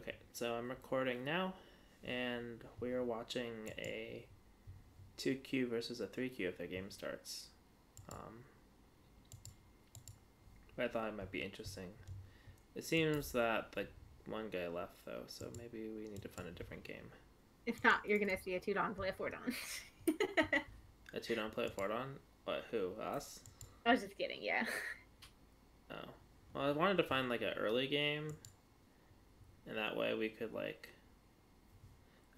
Okay, so I'm recording now, and we're watching a 2Q versus a 3Q if the game starts. Um, but I thought it might be interesting. It seems that the one guy left, though, so maybe we need to find a different game. If not, you're gonna see a 2-don play a 4-don. A 2-don play a 4-don? What, who? Us? I was just kidding, yeah. Oh. Well, I wanted to find, like, an early game, and that way we could, like...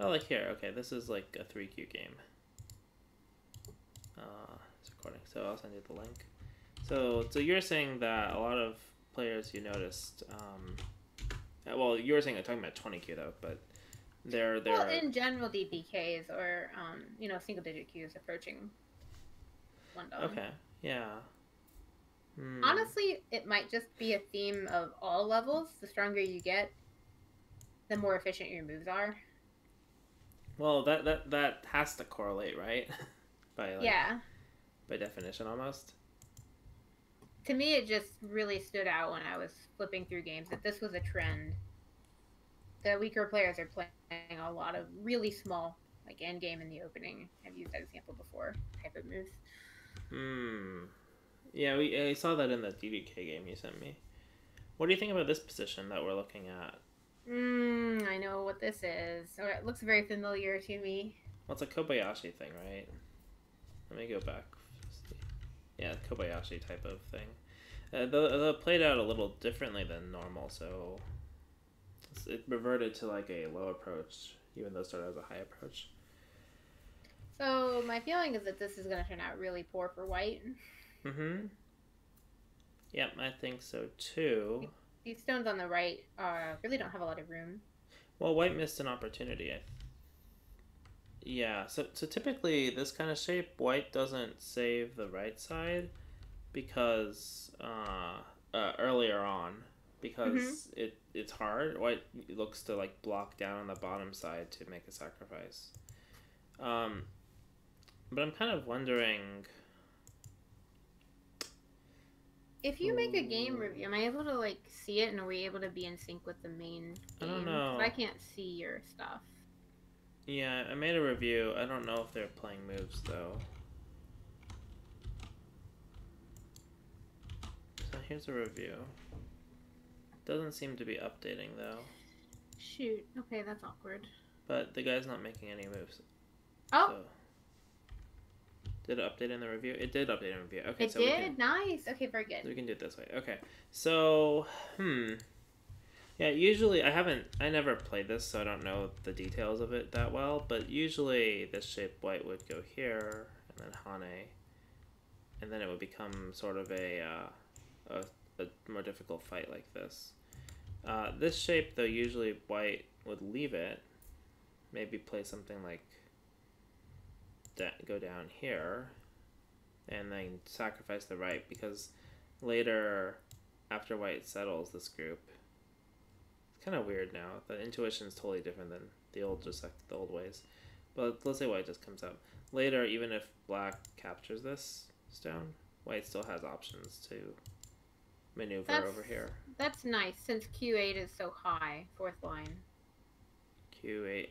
Oh, like here. Okay, this is, like, a 3Q game. It's recording, so I'll send you the link. So you're saying that a lot of players you noticed, well, you were saying talking about 20Q though, but they're Well, in general, DPKs or single-digit Qs approaching 1-don. okay, yeah. Honestly, it might just be a theme of all levels. The stronger you get, the more efficient your moves are. Well, that has to correlate, right? Yeah. By definition, almost. To me, it just really stood out when I was flipping through games that this was a trend. The weaker players are playing a lot of really small, like end game in the opening. I've used that example before. Type of moves. Yeah, I saw that in the DDK game you sent me. What do you think about this position that we're looking at? I know what this is. Or it looks very familiar to me. Well, it's a Kobayashi thing, right? Let me go back. Yeah, Kobayashi type of thing. They played out a little differently than normal, so it reverted to like a low approach, even though it started as a high approach. So my feeling is that this is going to turn out really poor for white. Yep, I think so too. These stones on the right really don't have a lot of room. Well, white missed an opportunity. Yeah, so typically this kind of shape, white doesn't save the right side because earlier on because it's hard. White looks to like block down on the bottom side to make a sacrifice. But I'm kind of wondering if you make a game review, am I able to like see it and are we able to be in sync with the main game? I don't know. I can't see your stuff. Yeah, I made a review. I don't know if they're playing moves though. So here's a review. Doesn't seem to be updating though. Shoot. Okay, that's awkward. But the guy's not making any moves. Oh. So, did it update in the review? It did update in the review. Okay, it did? Nice. Okay, very good. So we can do it this way. Okay. So, yeah, usually I never played this, so I don't know the details of it that well, but usually this shape white would go here, and then Hane, and then it would become sort of a more difficult fight like this. This shape, though, usually white would leave it, maybe play something like go down here, and then sacrifice the right, because later, after white settles this group, it's kind of weird now. The intuition is totally different than the old ways. But let's say white just comes up. Later, even if black captures this stone, white still has options to maneuver over here. That's nice, since Q8 is so high, fourth line. Q8.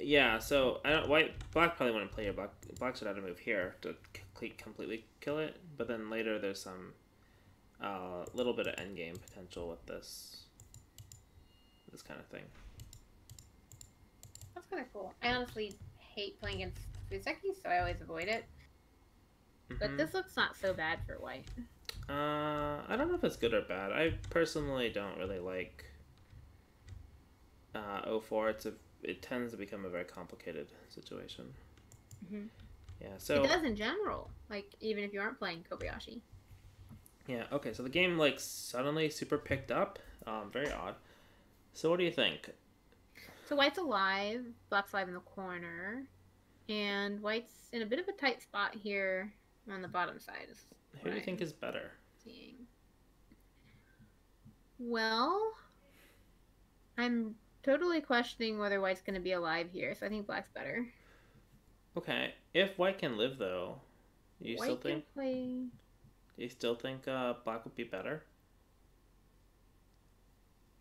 Yeah, so black probably wouldn't play here. Black should have to move here to completely kill it. But then later there's some little bit of endgame potential with this kind of thing. That's kind of cool. I honestly hate playing against Fuseki, so I always avoid it. But this looks not so bad for white. I don't know if it's good or bad. I personally don't really like 04. It tends to become a very complicated situation. Yeah, so it does in general. Like even if you aren't playing Kobayashi. Yeah. Okay. So the game like suddenly super picked up. Very odd. So what do you think? So white's alive, black's alive in the corner, and white's in a bit of a tight spot here on the bottom side. Who do you think is better? Seeing. Well, I'm totally questioning whether white's going to be alive here, so I think black's better. Okay. If white can live, though, do you still think black would be better?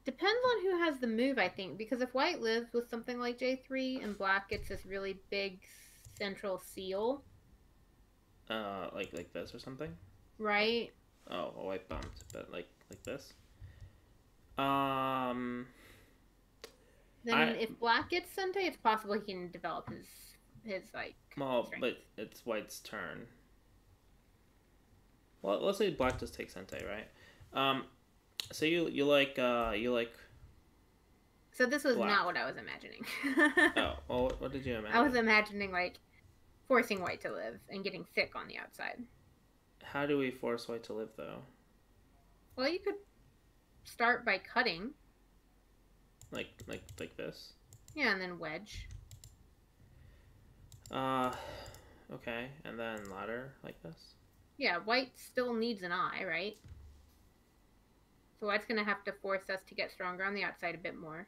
Depends on who has the move, I think, because if white lives with something like J3 and black gets this really big central seal, like this or something. right? Oh, well, white bumped, but like this. Um, Then if black gets Sente, it's possible he can develop his like. well, strength. but it's white's turn. Well, let's say black just takes Sente, right? So you like. So this was black. not what I was imagining. Oh, well, what did you imagine? I was imagining like forcing white to live and getting thick on the outside. How do we force white to live, though? Well, you could start by cutting. Like this. Yeah, and then wedge. Okay, and then ladder like this. Yeah, white still needs an eye, right? So white's gonna have to force us to get stronger on the outside a bit more.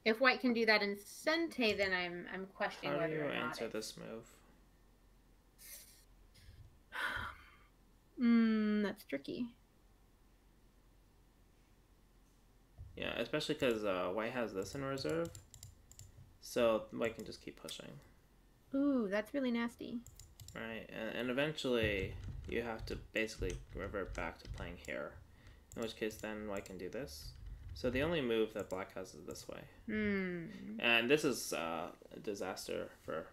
If white can do that in Sente, then I'm questioning whether or not. How do you answer this move? That's tricky. Yeah, especially because white has this in reserve, so white can just keep pushing. Ooh, that's really nasty. Right, and eventually you have to basically revert back to playing here, in which case then white can do this. So the only move that black has is this way. And this is a disaster for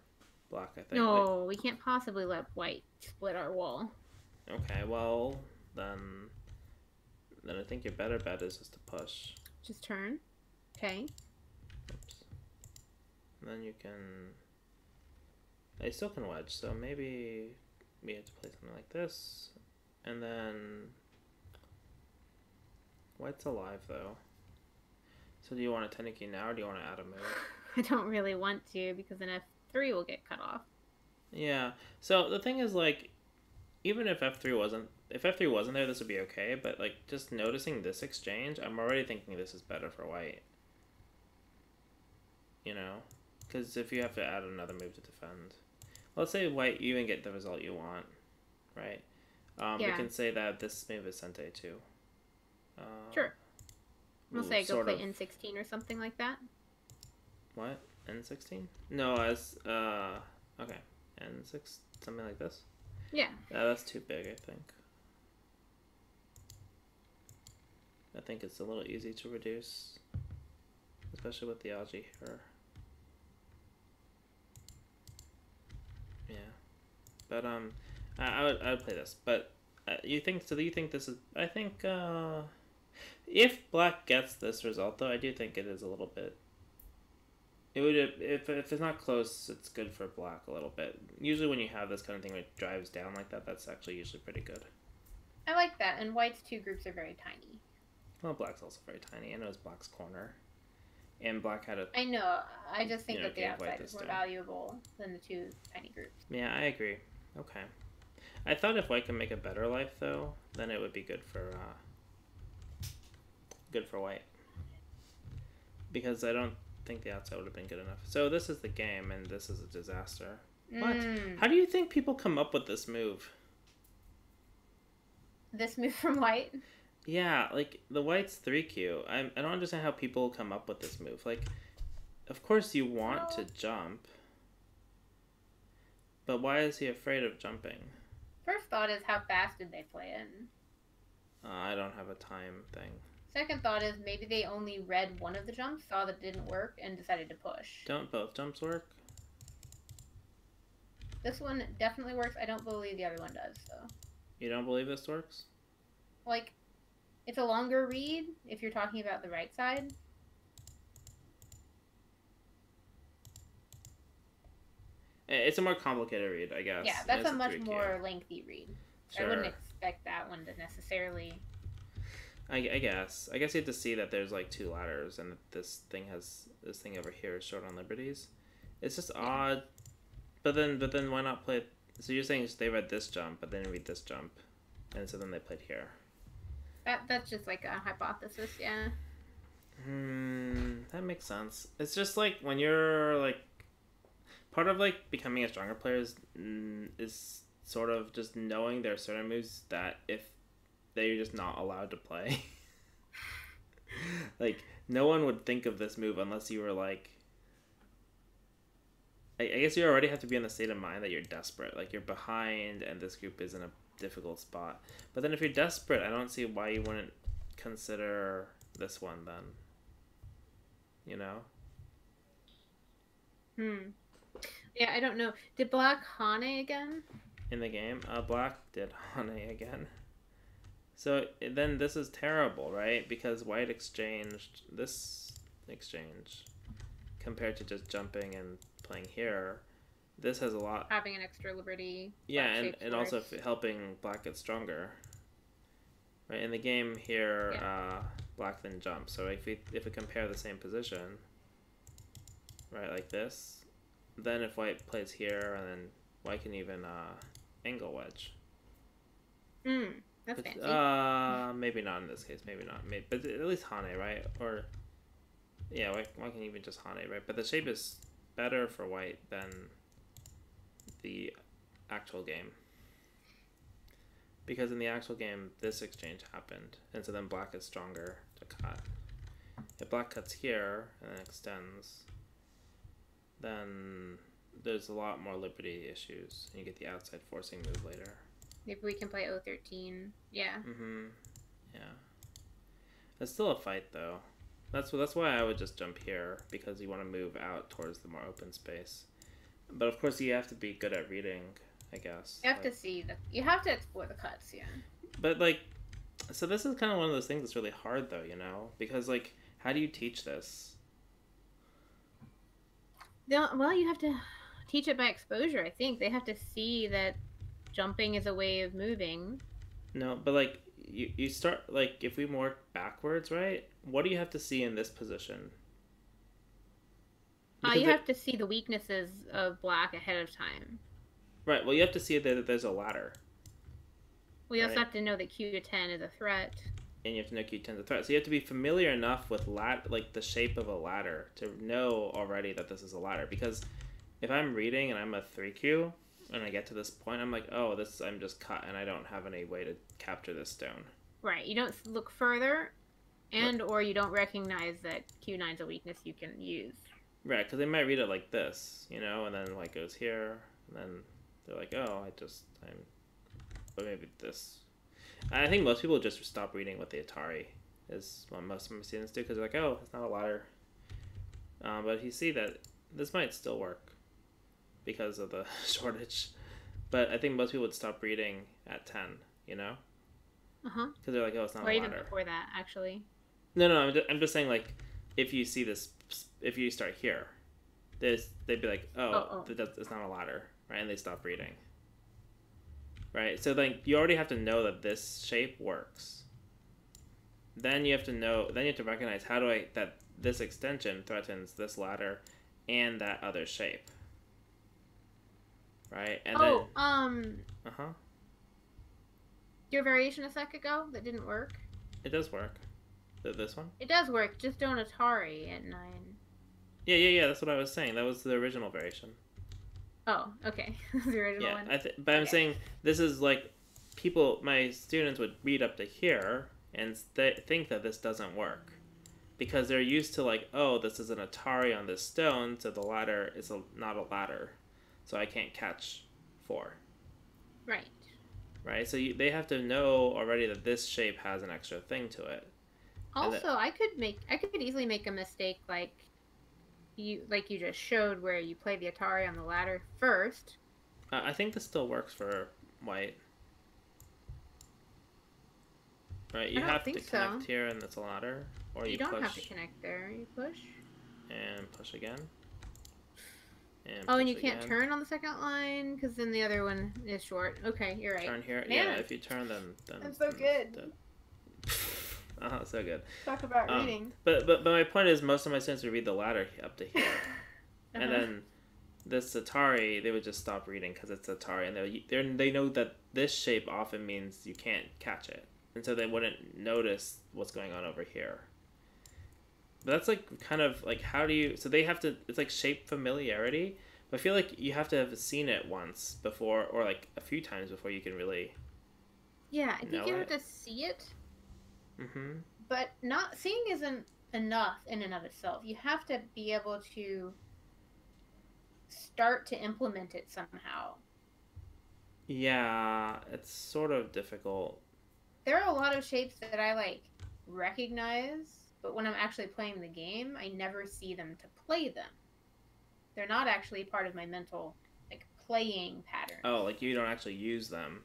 black, I think. No, we can't possibly let white split our wall. Okay, well, then I think your better bet is just to push. Just turn. Okay. Oops. And then you can... I still can wedge, so maybe we have to play something like this. And then... White's alive, though. So do you want a Teniki now, or do you want to add a move? I don't really want to, because then F3 will get cut off. Yeah. So the thing is, like, even if F3 wasn't there, this would be okay. But like, just noticing this exchange, I'm already thinking this is better for white. You know, because if you have to add another move to defend, let's say white, you even get the result you want, right? We can say that this move is Sente too. Sure. We'll say go play N16 or something like that. What? N16? No, as okay, N6, something like this. Yeah. That's too big, I think. I think it's a little easy to reduce, especially with the algae here. Yeah, but I would play this. But you think so? Do you think this is? I think if black gets this result, though, I do think it is a little bit. It would if it's not close, it's good for black a little bit. Usually, when you have this kind of thing where it drives down like that, that's actually usually pretty good. I like that, and white's two groups are very tiny. Well, black's also very tiny. I know it's black's corner, and black had a. I know. I just think that the outside is more valuable than the two tiny groups. Yeah, I agree. Okay, I thought if white can make a better life, though, then it would be good for white, because I don't think the outside would have been good enough. So this is the game, and this is a disaster. What? How do you think people come up with this move? This move from white? Yeah, like, the white's 3Q. I don't understand how people come up with this move. Like, of course you want to jump, but why is he afraid of jumping? First thought is, how fast did they play it? I don't have a time thing. Second thought is, maybe they only read one of the jumps, saw that it didn't work, and decided to push. Don't both jumps work? This one definitely works. I don't believe the other one does, though. You don't believe this works? Like, it's a longer read if you're talking about the right side. It's a more complicated read, I guess. Yeah, that's a much more lengthy read. Sure. I wouldn't expect that one to necessarily... I guess you have to see that there's like two ladders, and this thing over here is short on liberties. It's just odd. But then why not play? So you're saying they read this jump, but then read this jump, and so then they played here. That's just like a hypothesis, yeah. That makes sense. It's just like when you're like, part of like becoming a stronger player is sort of just knowing there are certain moves that if they're just not allowed to play. Like, no one would think of this move unless you were like, I guess you already have to be in the state of mind that you're desperate. Like, you're behind and this group is in a difficult spot. But then if you're desperate, I don't see why you wouldn't consider this one then. You know? Yeah, I don't know. Did Black Hane again? In the game, Black did Hane again. So then this is terrible, right? Because White exchanged this exchange compared to just jumping and playing here. This has a lot. Having an extra liberty. Yeah, and also helping Black get stronger. Right, in the game here, Black then jumps. So if we compare the same position, right, like this, then if White plays here, and then White can even angle wedge. That's fancy. Maybe not in this case. Maybe not. But at least Hane, right? Or yeah, White can even just Hane, right? But the shape is better for White than the actual game. Because in the actual game, this exchange happened, and so then Black is stronger to cut. If Black cuts here and then extends, then there's a lot more liberty issues, and you get the outside forcing move later. Maybe we can play 013. Yeah. Yeah. It's still a fight, though. That's why I would just jump here, because you want to move out towards the more open space. But of course, you have to be good at reading, I guess. You have to see you have to explore the cuts, yeah. But like, so this is kind of one of those things that's really hard, though, you know, because like, how do you teach this? Well, you have to teach it by exposure. I think they have to see that jumping is a way of moving. No, but like you start like if we work backwards, right? What do you have to see in this position? You have to see the weaknesses of Black ahead of time. Right. Well, you have to see that there's a ladder. We also have to know that Q10 is a threat. And you have to know Q10 is a threat. So you have to be familiar enough with like the shape of a ladder to know already that this is a ladder. Because if I'm reading and I'm a 3Q and I get to this point, I'm like, oh, I'm just cut and I don't have any way to capture this stone. Right. You don't look further, or you don't recognize that Q9 is a weakness you can use. Right, because they might read it like this, you know, and then White goes here, and then they're like, oh, but maybe this. I think most people just stop reading with the Atari, is what most of my students do, because they're like, oh, it's not a ladder. But if you see that, this might still work because of the shortage. But I think most people would stop reading at 10, you know? Because they're like, oh, it's not a ladder. Or even before that, actually. No, I'm just saying, like, if you see this, if you start here, they'd be like, it's not a ladder, right? And they stop reading. Right? So, like, you already have to know that this shape works. Then you have to recognize that this extension threatens this ladder and that other shape. Right? And your variation a sec ago that didn't work? It does work. This one? It does work, just don't Atari at 9. Yeah, that's what I was saying. That was the original variation. Oh, okay. The original one? But I'm saying this is like my students would read up to here and think that this doesn't work. Because they're used to like, oh, this is an Atari on this stone, so the ladder is not a ladder. So I can't catch 4. Right. Right? So they have to know already that this shape has an extra thing to it. Also, I could easily make a mistake like you just showed where you play the Atari on the ladder first. I think this still works for White. Right, you have to connect here and it's a ladder, or you don't push. Have to connect there. You push. And push again. And you can't turn on the second line because then the other one is short. Okay, you're right. Turn here. Man. Yeah, if you turn, then that's so good. So good. Talk about reading. But my point is, most of my students would read the ladder up to here, and then this Atari, they would just stop reading because it's Atari, and they know that this shape often means you can't catch it, and so they wouldn't notice what's going on over here. But that's like kind of like how do you? So they have to. It's like shape familiarity. But I feel like you have to have seen it once before, or like a few times before you can really. Yeah, I think you have to see it. Mm-hmm. But not seeing isn't enough in and of itself. You have to be able to start to implement it somehow. Yeah, it's sort of difficult. There are a lot of shapes that I like recognize, but when I'm actually playing the game, I never see them to play them. They're not actually part of my mental like playing patterns. Oh, like you don't actually use them.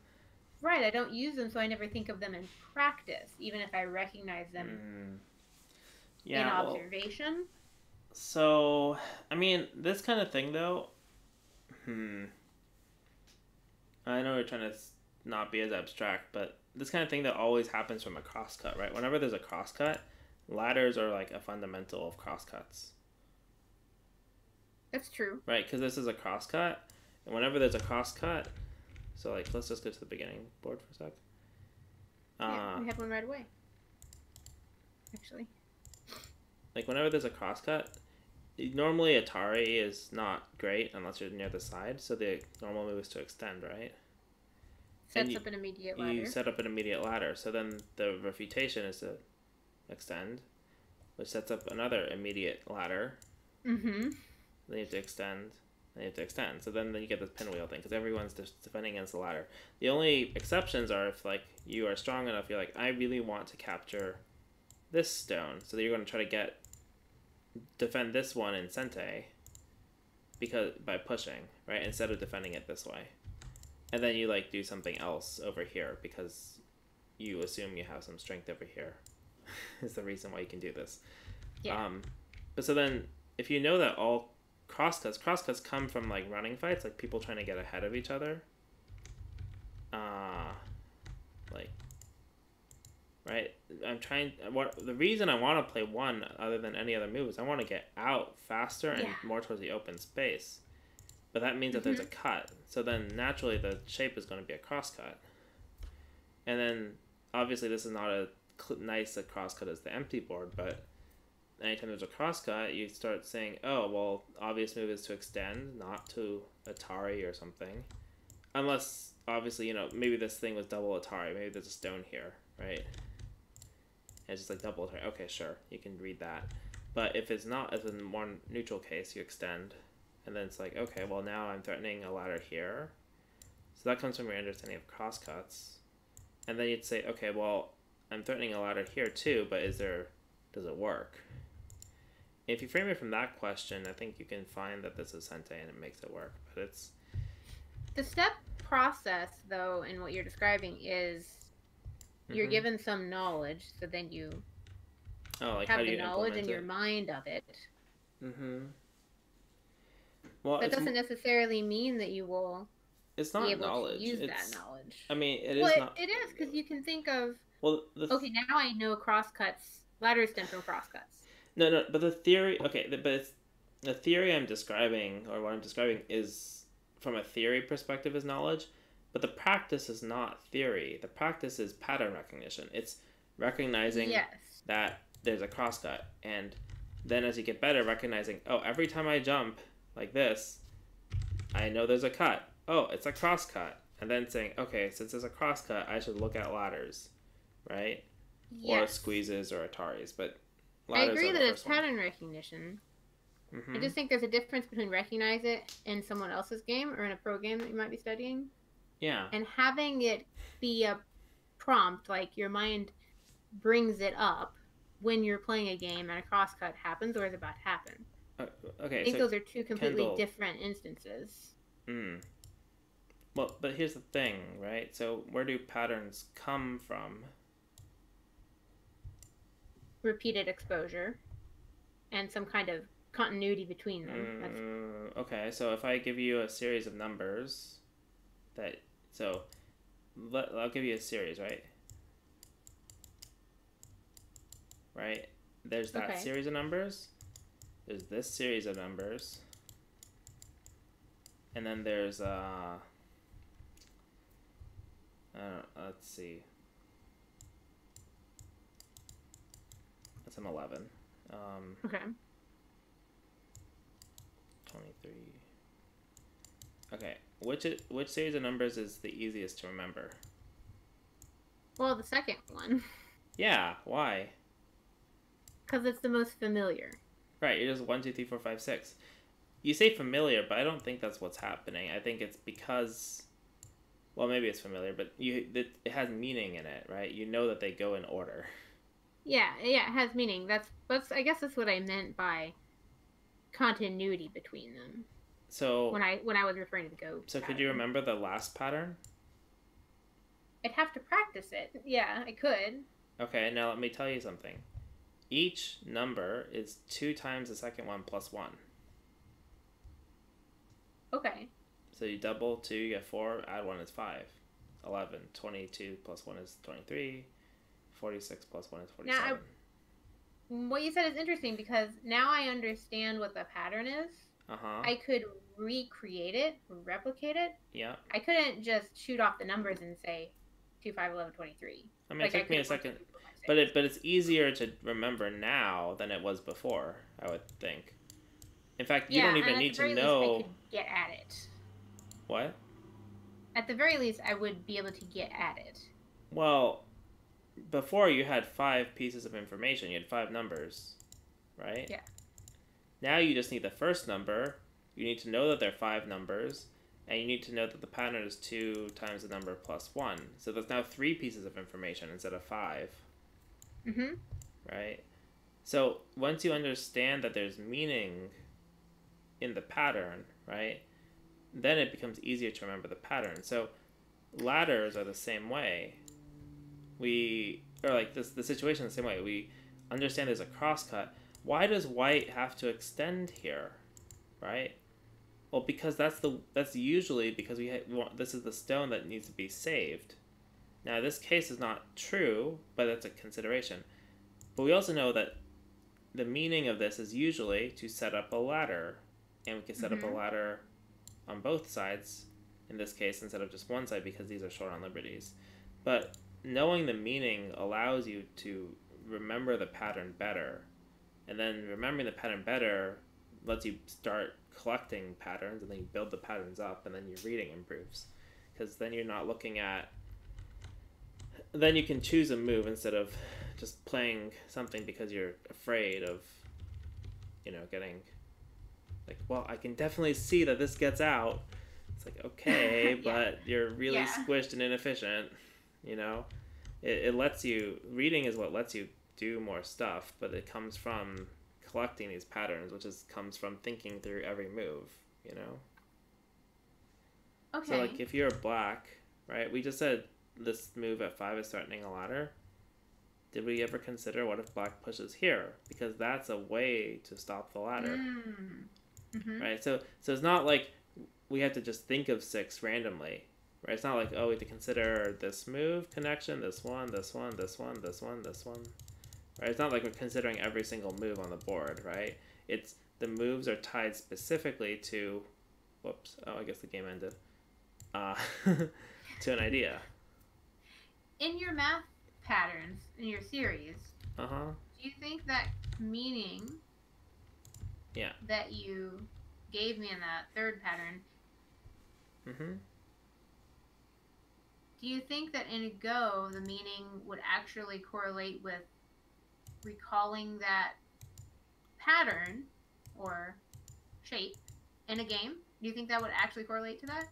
Right, I don't use them, so I never think of them in practice, even if I recognize them Mm, in yeah, well, observation. so I mean, this kind of thing though. I know we're trying to not be as abstract, but this kind of thing that always happens from a crosscut, right? Whenever there's a crosscut, ladders are like a fundamental of crosscuts, That's true. right? Because this is a crosscut, and whenever there's a crosscut, so like let's just go to the beginning board for a sec. Yeah, we have one right away. Actually. Like whenever there's a crosscut, normally Atari is not great unless you're near the side, so the normal move is to extend, right? Sets up an immediate ladder. You set up an immediate ladder, so then the refutation is to extend, which sets up another immediate ladder. Mm-hmm. Then you have to extend, then you have to extend. So then you get this pinwheel thing, because everyone's just defending against the ladder. The only exceptions are if like you are strong enough, you're like, I really want to capture this stone, so that you're going to try to defend this one in Sente, because by pushing, right, instead of defending it this way. And then you like do something else over here because you assume you have some strength over here. Is the reason why you can do this. Yeah. But so then if you know that all crosscuts come from like running fights, like people trying to get ahead of each other. Like, right? The reason I want to play one other than any other move is I want to get out faster and more towards the open space. But that means that there's a cut. So then naturally the shape is going to be a crosscut. And then obviously this is not as nice a crosscut as the empty board, but anytime there's a crosscut, you start saying, oh, well, obvious move is to extend, not to Atari or something. Unless, obviously, maybe this thing was double Atari. Maybe there's a stone here, right? And it's just like double Atari. Okay, sure, you can read that. But if it's not, as in more neutral case, you extend. And then it's like, okay, well, now I'm threatening a ladder here. So that comes from your understanding of crosscuts. And then you'd say, okay, well, I'm threatening a ladder here too, but does it work? If you frame it from that question, I think you can find that this is Sente and it makes it work. But it's... The step process, though, in what you're describing is you're given some knowledge, so then you have the knowledge in your mind of it. Well, that doesn't necessarily mean that you will be able to use that knowledge. I mean, it is because you can think of, okay, now I know crosscuts, ladders stem from crosscuts. No, but the theory, the theory I'm describing, or what I'm describing is from a theory perspective is knowledge, but the practice is not theory. The practice is pattern recognition. It's recognizing that there's a crosscut, and then as you get better, recognizing, oh, every time I jump like this, I know there's a cut. Oh, it's a crosscut. And then saying, okay, since there's a crosscut, I should look at ladders, right? Yes. Or squeezes or Ataris, but ladders I agree that it's pattern recognition. I just think there's a difference between recognize it in someone else's game or in a pro game that you might be studying. Yeah. And having it be a prompt, like your mind brings it up when you're playing a game and a crosscut happens or is about to happen. Okay, I think those are two completely different instances. Well, but here's the thing, right? So where do patterns come from? Repeated exposure and some kind of continuity between them. Okay, so if I give you a series of numbers I'll give you a series, right? Right? There's that series of numbers. There's this series of numbers. And then there's let's see. That's an 11. Okay. 23. Okay, which series of numbers is the easiest to remember? Well, the second one. Yeah, why? Because it's the most familiar. Right, you're just 1, 2, 3, 4, 5, 6. You say familiar, but I don't think that's what's happening. I think it's because, well, maybe it's familiar, but it has meaning in it, right? You know that they go in order. Yeah, it has meaning. That's I guess that's what I meant by continuity between them. So When I was referring to the go so pattern. could you remember the last pattern? I'd have to practice it. Yeah, I could. Okay, now let me tell you something. Each number is 2 times the second one plus 1. Okay. So you double 2, you get 4, add 1 is 5. 11. 22 plus 1 is 23. 46 plus 1 is 47. Now, what you said is interesting because now I understand what the pattern is. Uh-huh. I could recreate it, replicate it. Yeah. I couldn't just shoot off the numbers and say 2, 5, 11, 23. I mean, it took me a second, but it's easier to remember now than it was before, I would think. In fact, you don't even need to know. I could get at it. What? At the very least, I would be able to get at it. Well, before you had 5 pieces of information. You had 5 numbers, right? Yeah. Now you just need the first number. You need to know that they're 5 numbers, and you need to know that the pattern is 2 times the number plus 1. So there's now 3 pieces of information instead of 5. Mm-hmm. Right? So once you understand that there's meaning in the pattern, right, then it becomes easier to remember the pattern. So ladders are the same way. The situation the same way. We understand there's a crosscut. Why does white have to extend here, right? Well, because that's usually because this is the stone that needs to be saved. Now, this case is not true, but that's a consideration. But we also know that the meaning of this is usually to set up a ladder, and we can set up a ladder on both sides in this case instead of just one side because these are short on liberties. But knowing the meaning allows you to remember the pattern better, and then remembering the pattern better lets you start collecting patterns, and then you build the patterns up, and then your reading improves because then you're not looking at, then you can choose a move instead of just playing something because you're afraid of getting like, well, I can definitely see that this gets out. It's like, okay, yeah. But you're really squished and inefficient. It lets you, reading is what lets you do more stuff, but it comes from collecting these patterns, which comes from thinking through every move, Okay. So, like, if you're black, right, we just said this move at 5 is threatening a ladder. Did we ever consider what if black pushes here? Because that's a way to stop the ladder. Mm-hmm. Right? So it's not like we have to just think of 6 randomly. Right? It's not like, oh, we have to consider this move connection, this one, this one, this one, this one, this one. Right? It's not like we're considering every single move on the board, right? It's the moves are tied specifically to, whoops, oh, I guess the game ended, to an idea. In your math patterns, in your series, do you think that meaning that you gave me in that third pattern, do you think that in a Go, the meaning would actually correlate with recalling that pattern or shape in a game? Do you think that would actually correlate to that?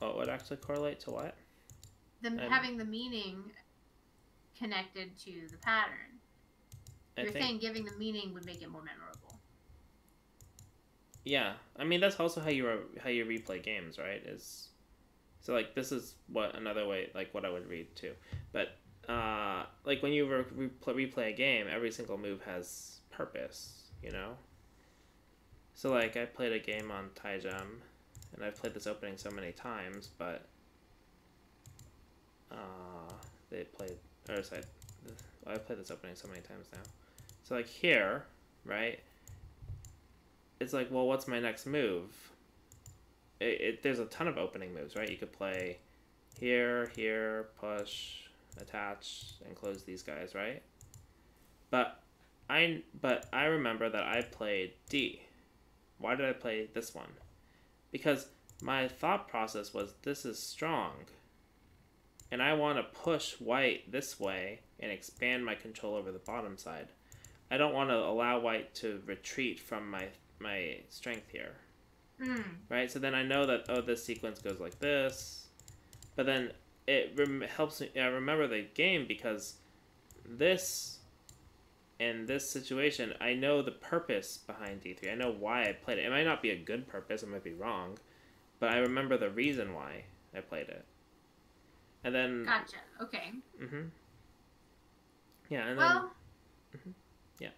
What would actually correlate to what? Having the meaning connected to the pattern. You're saying giving the meaning would make it more memorable. Yeah, I mean that's also how you replay games, right? So like this is another way, like what I would read too. But like when you replay a game, every single move has purpose, So like I played a game on Taijam, and I've played this opening so many times, but I've played this opening so many times now. So like here, right? It's like, well, what's my next move? There's a ton of opening moves, right? You could play here, push, attach, and close these guys, right? But I remember that I played D. Why did I play this one? Because my thought process was, this is strong, and I want to push white this way and expand my control over the bottom side. I don't want to allow white to retreat from my strength here. Right? So then I know that, oh, this sequence goes like this. But then it helps me remember the game because this, in this situation, I know the purpose behind D3. I know why I played it. It might not be a good purpose. It might be wrong. But I remember the reason why I played it. And then... Gotcha. Okay. Mm-hmm. Yeah, and well, then... Mm-hmm. Yeah.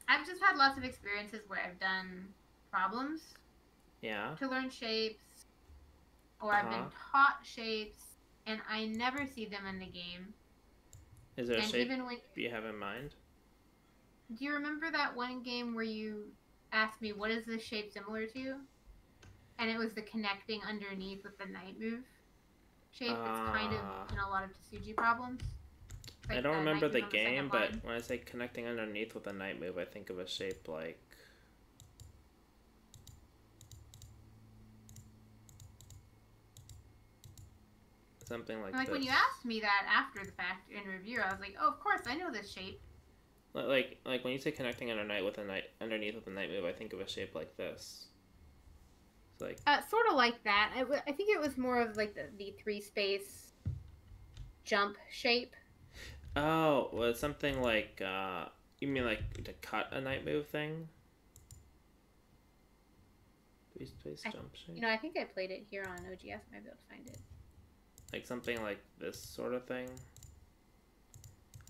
I've just had lots of experiences where I've done problems. Yeah. To learn shapes. Or I've been taught shapes, and I never see them in the game. Is there a shape you have in mind? Do you remember that one game where you asked me, what is this shape similar to? And it was the connecting underneath with the knight move shape. It's kind of in a lot of Tsuji problems. Like I don't remember the game, but when I say connecting underneath with a knight move, I think of a shape like... something like this. When you asked me that after the fact in review, I was like, oh, of course, I know this shape. Like when you say connecting underneath with a knight move, I think of a shape like this. It's like... sort of like that. I think it was more of like the 3-space jump shape. Oh, well, it's something like, you mean like to cut a knight move thing? 3-space jump shape? I think I played it here on OGS. I might be able to find it. Like something like this sort of thing?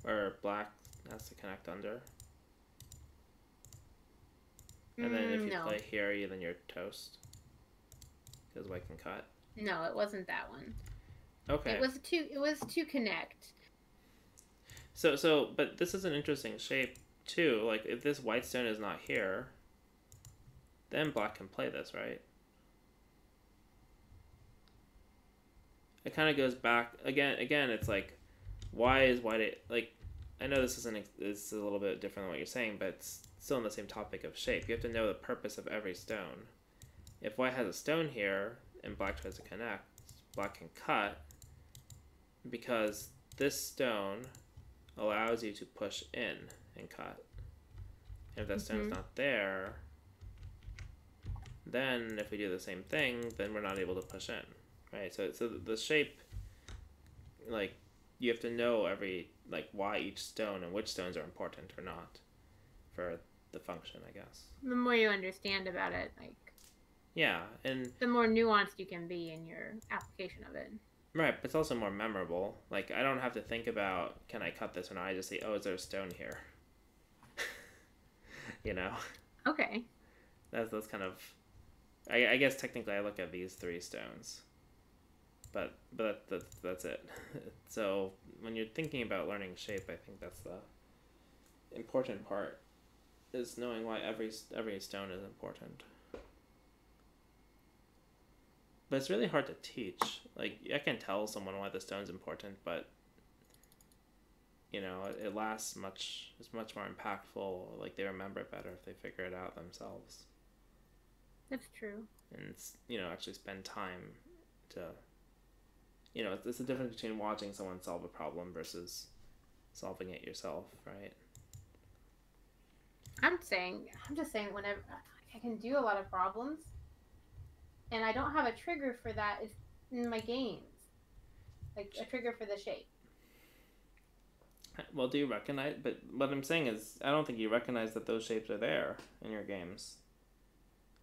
Where black has to connect under? And then if you play here, then you're toast. Because white can cut. No, it wasn't that one. Okay. It was to connect. So, but this is an interesting shape, too. Like, if this white stone is not here, then black can play this, right? It kind of goes back again. It's like, why is white like? I know this is a little bit different than what you're saying, but it's still on the same topic of shape. You have to know the purpose of every stone. If white has a stone here and black tries to connect, black can cut because this stone allows you to push in and cut. And if that stone's not there, then if we do the same thing, then we're not able to push in. Right, so the shape, like, you have to know why each stone and which stones are important or not for the function, I guess. The more you understand about it, like... Yeah, and... the more nuanced you can be in your application of it. Right, but it's also more memorable. Like, I don't have to think about, can I cut this or not? I just say, oh, is there a stone here? Okay. That's kind of... I guess technically I look at these 3 stones. But that's it. So when you're thinking about learning shape, I think that's the important part, is knowing why every stone is important. But it's really hard to teach. Like, I can tell someone why the stone's important, but it lasts it's much more impactful. Like, they remember it better if they figure it out themselves. That's true. And actually spend time to... it's the difference between watching someone solve a problem versus solving it yourself, right? I'm just saying whenever I can do a lot of problems, and I don't have a trigger for that in my games. Like, a trigger for the shape. Well, do you recognize... But what I'm saying is, I don't think you recognize that those shapes are there in your games.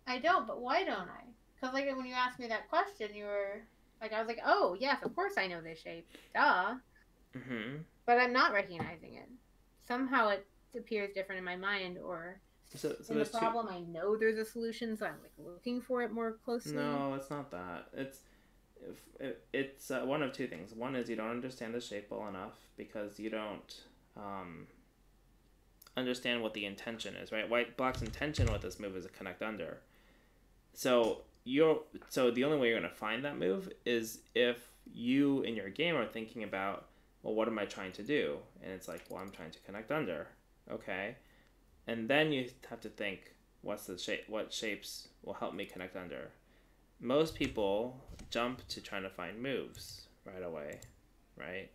I don't, but why don't I? Because, like, when you asked me that question, you were... Like, I was like, oh, yes, of course I know this shape. Duh. Mm-hmm. But I'm not recognizing it. Somehow it appears different in my mind, or so in the problem I know there's a solution, so I'm, like, looking for it more closely. No, it's not that. It's one of 2 things. One is you don't understand the shape well enough because you don't understand what the intention is, right? Black's intention with this move is to connect under. So the only way you're going to find that move is if you in your game are thinking about, well, what am I trying to do? And it's like, well, I'm trying to connect under. Okay. And then you have to think, what's the shape? What shapes will help me connect under? Most people jump to trying to find moves right away, right?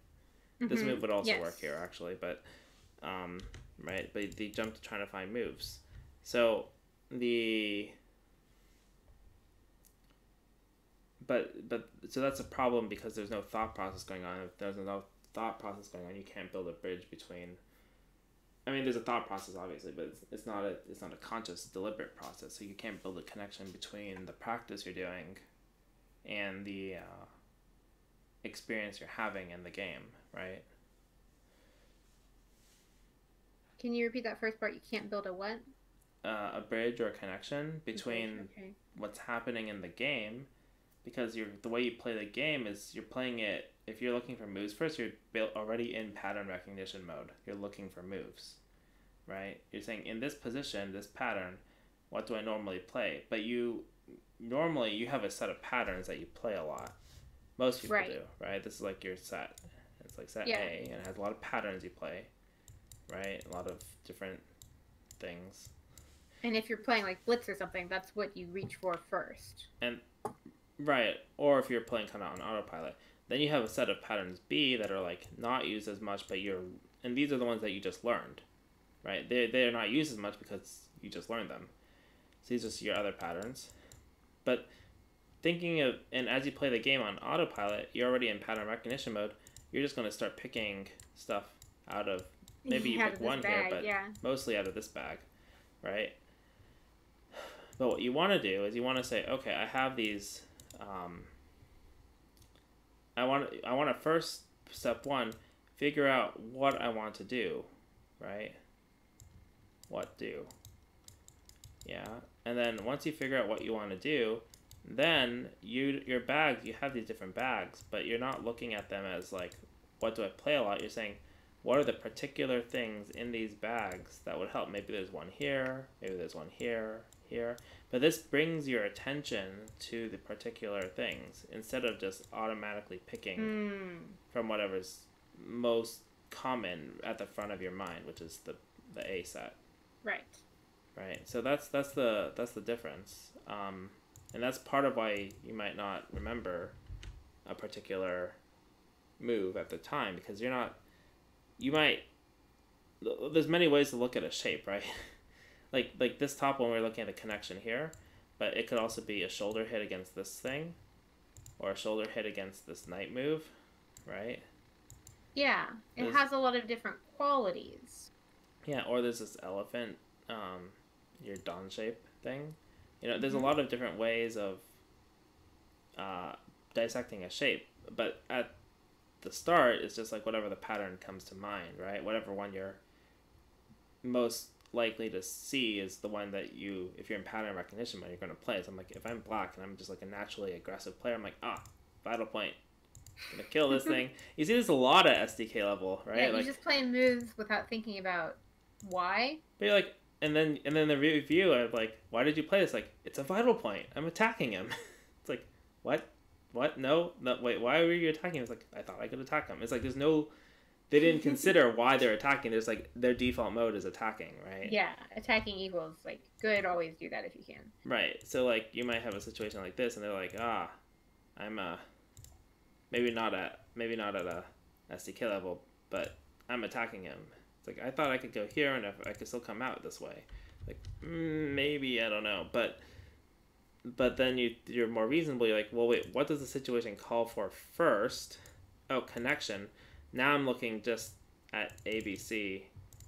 Mm-hmm. This move would also work here, actually, but right? But they jump to trying to find moves. So the but so that's a problem because there's no thought process going on. If there's no thought process going on, you can't build a bridge between. I mean, there's a thought process obviously, but it's not a conscious, deliberate process. So you can't build a connection between the practice you're doing and the experience you're having in the game, right? Can you repeat that first part? You can't build a what? A bridge or a connection between Okay. what's happening in the game, because the way you play the game is you're playing it. If you're looking for moves first, you're already in pattern recognition mode. You're looking for moves, right? You're saying in this position, this pattern, what do I normally play? But you have a set of patterns that you play a lot. Most people do, right? This is like your set. It's like set A, and it has a lot of patterns you play, right? A lot of different things. And if you're playing like Blitz or something, that's what you reach for first. And right, or if you're playing kind of on autopilot, then you have a set of patterns B that are like not used as much, but and these are the ones that you just learned, right? They're not used as much because you just learned them. So these are just your other patterns. But thinking of, and as you play the game on autopilot, you're already in pattern recognition mode. You're just going to start picking stuff out of, maybe you pick one bag, here, but mostly out of this bag, right? But what you want to do is you want to say, okay, I have these. I want to first, step one, figure out what I want to do, right? What do? Yeah, and then once you figure out what you want to do, then your bags, you have these different bags, but you're not looking at them as like, what do I play a lot? You're saying, what are the particular things in these bags that would help? Maybe there's one here, maybe there's one here. But this brings your attention to the particular things instead of just automatically picking from whatever's most common at the front of your mind, which is the A set. Right. So that's the difference, and that's part of why you might not remember a particular move at the time, because there's many ways to look at a shape, right? like this top one, we're looking at the connection here, but it could also be a shoulder hit against this thing, or a shoulder hit against this knight move, right? Yeah, it has a lot of different qualities. Yeah, or there's this elephant, your dawn shape thing. There's a lot of different ways of dissecting a shape, but at the start, it's just like whatever the pattern comes to mind, right? Whatever one you're most likely to see is the one that if you're in pattern recognition mode, you're going to play. So I'm like, if I'm black and I'm just like a naturally aggressive player, I'm like, vital point. I'm gonna kill this thing. You see this a lot at SDK level, right? Yeah, you're just playing moves without thinking about why. But you're like, and then the review, I'm like, why did you play this? Like, it's a vital point. I'm attacking him. It's like, what? No, wait, why were you attacking him? It's like, I thought I could attack him. It's like, they didn't consider why they're attacking. There's like, their default mode is attacking, right? Yeah, attacking equals, like, good, always do that if you can. Right, so like, you might have a situation like this, and they're like, I'm maybe not at a SDK level, but I'm attacking him. It's like, I thought I could go here and I could still come out this way. Like, maybe, I don't know. But then you're more reasonably like, well, wait, what does the situation call for first? Oh, connection. Now I'm looking just at ABC,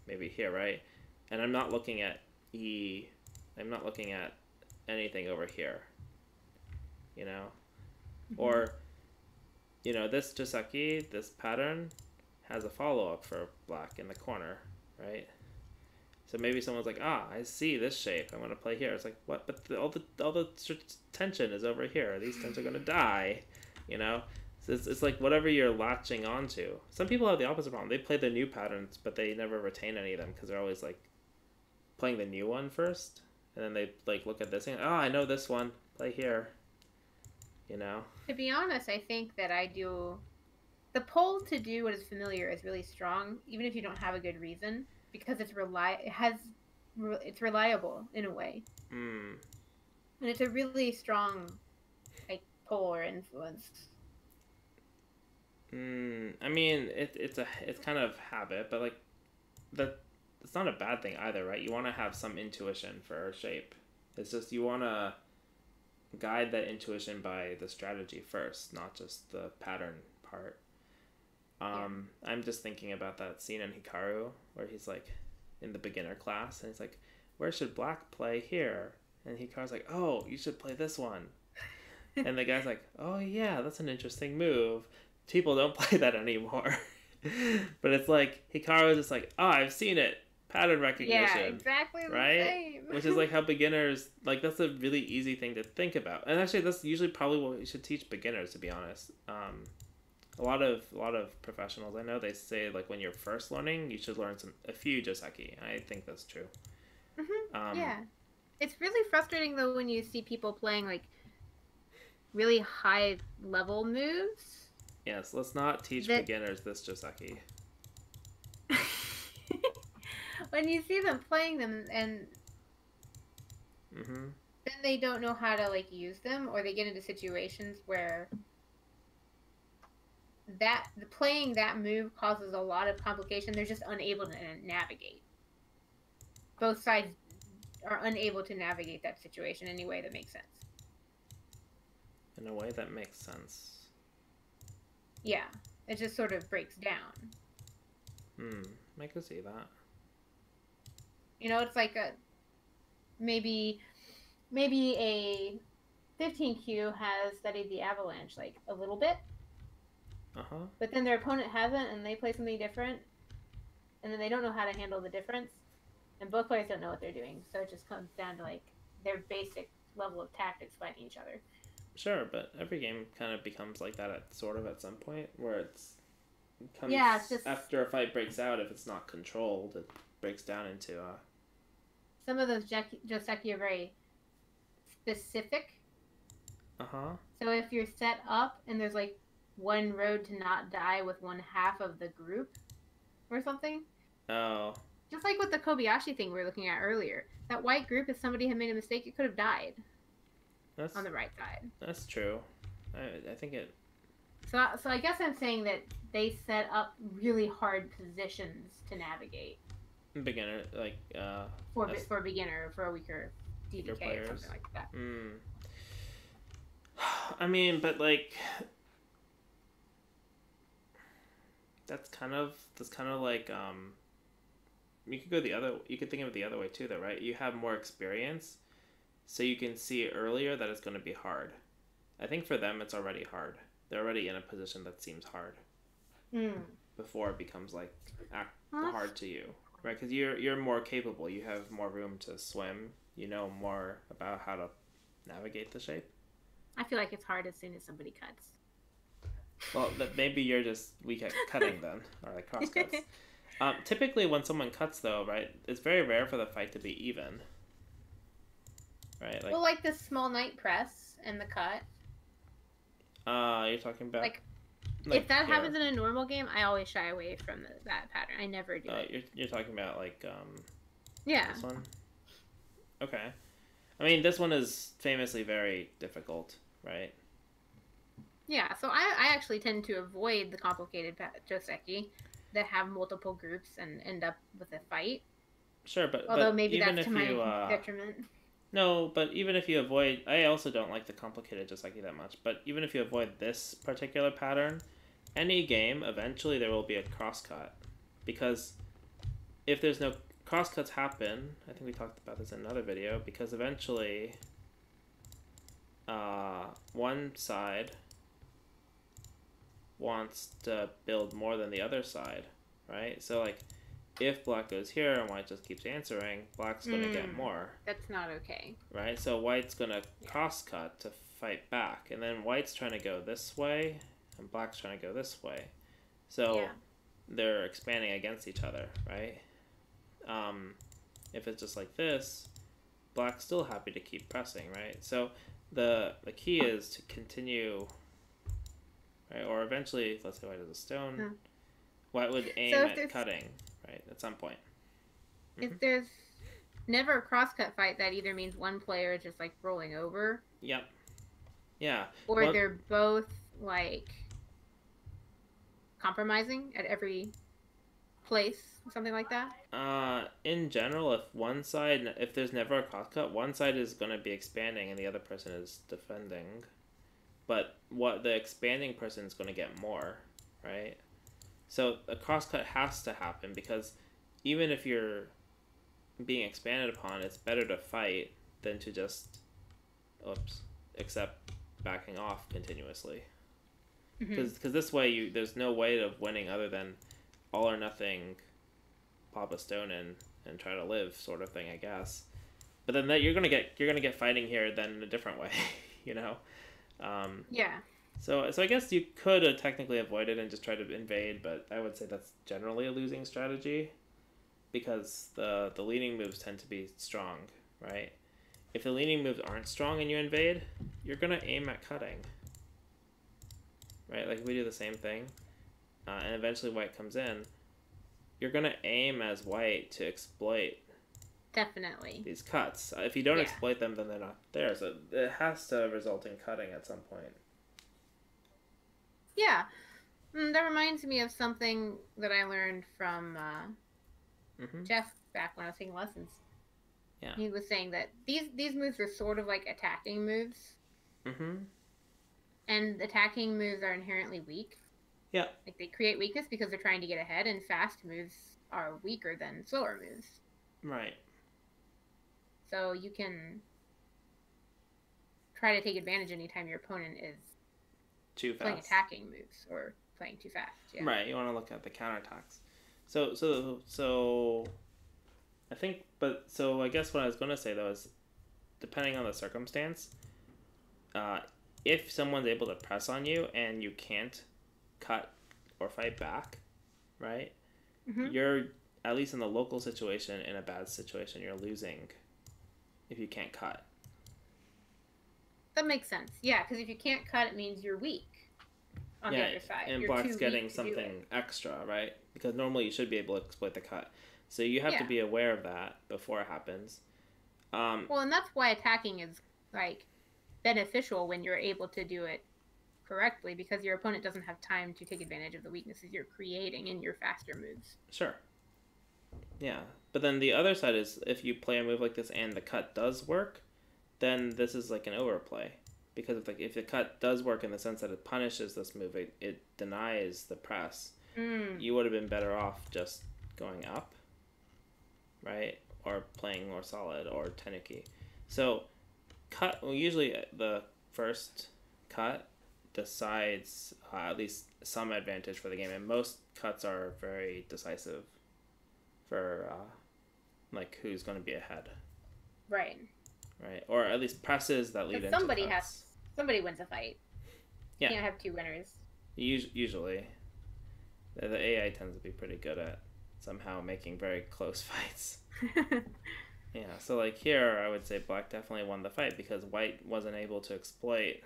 maybe here, right? And I'm not looking at E. I'm not looking at anything over here, Or, this Joseki, this pattern, has a follow-up for black in the corner, right? So maybe someone's like, I see this shape. I'm going to play here. It's like, what? But all the tension is over here. These things are going to die, So it's like whatever you're latching onto. Some people have the opposite problem. They play the new patterns, but they never retain any of them because they're always like playing the new one first, and then they like look at this and I know this one. Play here. To be honest, I think that the pull to do what is familiar is really strong, even if you don't have a good reason, because it's reliable in a way. And it's a really strong like pull or influence. I mean, it's kind of habit, but like that it's not a bad thing either, right? You want to have some intuition for a shape. It's just you want to guide that intuition by the strategy first, not just the pattern part. I'm just thinking about that scene in Hikaru where he's like in the beginner class and he's like, where should black play here? And Hikaru's like, oh, you should play this one. And the guy's like, oh yeah, that's an interesting move. People don't play that anymore. But it's like Hikaru's just like, oh, I've seen it. Pattern recognition. Yeah, exactly the right? same. Which is like how beginners, like that's a really easy thing to think about. And actually that's usually probably what we should teach beginners, to be honest. A lot of professionals I know, they say like when you're first learning, you should learn a few joseki. I think that's true. Yeah. It's really frustrating though when you see people playing like really high level moves. Yes, let's not teach beginners this joseki. When you see them playing them and then they don't know how to like use them, or they get into situations where playing that move causes a lot of complication. They're just unable to navigate. Both sides are unable to navigate that situation in any way that makes sense. In a way that makes sense. Yeah, it just sort of breaks down. I could see that. You know, it's like maybe a 15Q has studied the avalanche like a little bit. But then their opponent hasn't, and they play something different, and then they don't know how to handle the difference, and both players don't know what they're doing. So it just comes down to like their basic level of tactics fighting each other. Sure, but every game kind of becomes like that at some point, where it's just after a fight breaks out, if it's not controlled, it breaks down into some of those joseki are very specific. So if you're set up and there's like one road to not die with one half of the group or something. Oh. Just like with the Kobayashi thing we were looking at earlier. That white group, if somebody had made a mistake, it could have died. On the right side. That's true. I think it... So I guess I'm saying that they set up really hard positions to navigate. Beginner, like... for a beginner, for a weaker DDK or something like that. I mean, but like... That's kind of like you could think of it the other way too, though, right? You have more experience, so you can see earlier that it's going to be hard. I think for them it's already hard. They're already in a position that seems hard before it becomes like hard to you, right? Because you're more capable. You have more room to swim. You know more about how to navigate the shape. I feel like it's hard as soon as somebody cuts. Well, maybe you're just weak at cutting then, or like crosscuts. Typically, when someone cuts, though, right, it's very rare for the fight to be even. Right? Like, well, like the small knight press and the cut. You're talking about... Like if that happens in a normal game, I always shy away from that pattern. I never do it. You're talking about, like, yeah. This one? Okay. I mean, this one is famously very difficult, right? Yeah, so I actually tend to avoid the complicated joseki that have multiple groups and end up with a fight. Sure, but maybe even that's to my detriment. No, but even if you avoid... I also don't like the complicated joseki that much, but even if you avoid this particular pattern, any game, eventually there will be a crosscut. Because if there's no... Crosscuts happen, I think we talked about this in another video, because eventually one side wants to build more than the other side, right? So, like, if black goes here and white just keeps answering, black's going to get more. That's not okay. Right? So white's going to cross-cut to fight back, and then white's trying to go this way, and black's trying to go this way. So they're expanding against each other, right? If it's just like this, black's still happy to keep pressing, right? So the key is to continue... Right? Or eventually, let's say white has a stone, white would aim at cutting, right, at some point. If there's never a crosscut fight, that either means one player is just, like, rolling over. Yep. Yeah. Or they're both, like, compromising at every place, something like that? In general, if there's never a crosscut, one side is going to be expanding and the other person is defending. But what the expanding person is going to get more, right? So a crosscut has to happen because even if you're being expanded upon, it's better to fight than to just, accept backing off continuously. Because this way there's no way of winning other than all or nothing, pop a stone in and try to live sort of thing, I guess. But then you're gonna get fighting here then in a different way, you know. Yeah. So I guess you could technically avoid it and just try to invade, but I would say that's generally a losing strategy because the leading moves tend to be strong, right? If the leading moves aren't strong and you invade, you're gonna aim at cutting, right? Like if we do the same thing, and eventually white comes in, you're gonna aim as white to exploit Definitely these cuts. If you don't exploit them, then they're not there. So it has to result in cutting at some point. Yeah. That reminds me of something that I learned from Jeff back when I was taking lessons. Yeah. He was saying that these moves are sort of like attacking moves. And attacking moves are inherently weak. Yeah. Like they create weakness because they're trying to get ahead, and fast moves are weaker than slower moves. Right. So you can try to take advantage anytime your opponent is too fast. Playing attacking moves or playing too fast. Yeah. Right. You want to look at the counterattacks. So I think, I guess what I was going to say though is, depending on the circumstance, if someone's able to press on you and you can't cut or fight back, right? You're, at least in the local situation, in a bad situation, you're losing if you can't cut. That makes sense. Yeah, because if you can't cut, it means you're weak on the other side. And you're black's getting something extra, right? Because normally you should be able to exploit the cut. So you have to be aware of that before it happens. Well, and that's why attacking is, like, beneficial when you're able to do it correctly, because your opponent doesn't have time to take advantage of the weaknesses you're creating in your faster moves. Sure. Yeah. But then the other side is, if you play a move like this and the cut does work, then this is like an overplay. Because if the cut does work in the sense that it punishes this move, it denies the press, you would have been better off just going up, right? Or playing more solid or tenuki. So usually the first cut decides at least some advantage for the game, and most cuts are very decisive for like who's going to be ahead. Right. Right, or at least presses that lead into cuts. Somebody wins a fight. You can't have two winners. Usually, the AI tends to be pretty good at somehow making very close fights. Yeah, so like here, I would say black definitely won the fight because white wasn't able to exploit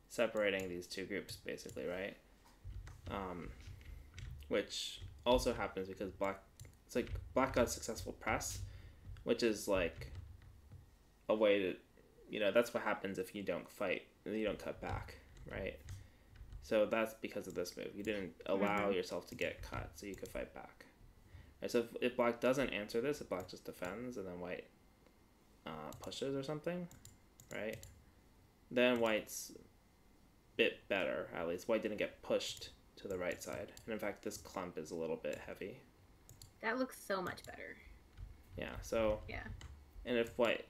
separating these two groups, basically, right? Which also happens because black got successful press, which is like a way to, that's what happens if you don't fight, you don't cut back, right? So that's because of this move. You didn't allow yourself to get cut so you could fight back. Right, so if black doesn't answer this, if black just defends and then white pushes or something, right? Then white's bit better, at least. White didn't get pushed to the right side. And in fact, this clump is a little bit heavy. That looks so much better. Yeah, so... Yeah. And if black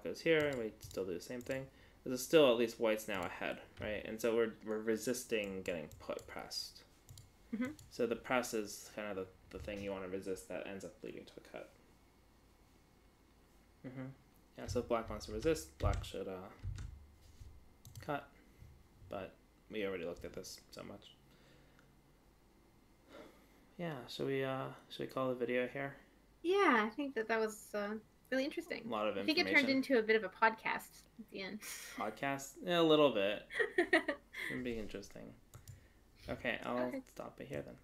goes here, and we still do the same thing, this is still at least white's now ahead, right? And so we're resisting getting pressed. So the press is kind of the thing you want to resist that ends up leading to a cut. Yeah, so if black wants to resist, black should cut. But we already looked at this so much. Yeah, should we call the video here? Yeah, I think that was really interesting. A lot of information. I think it turned into a bit of a podcast at the end. Podcast? Yeah, a little bit. It'd be interesting. Okay, I'll stop it here then.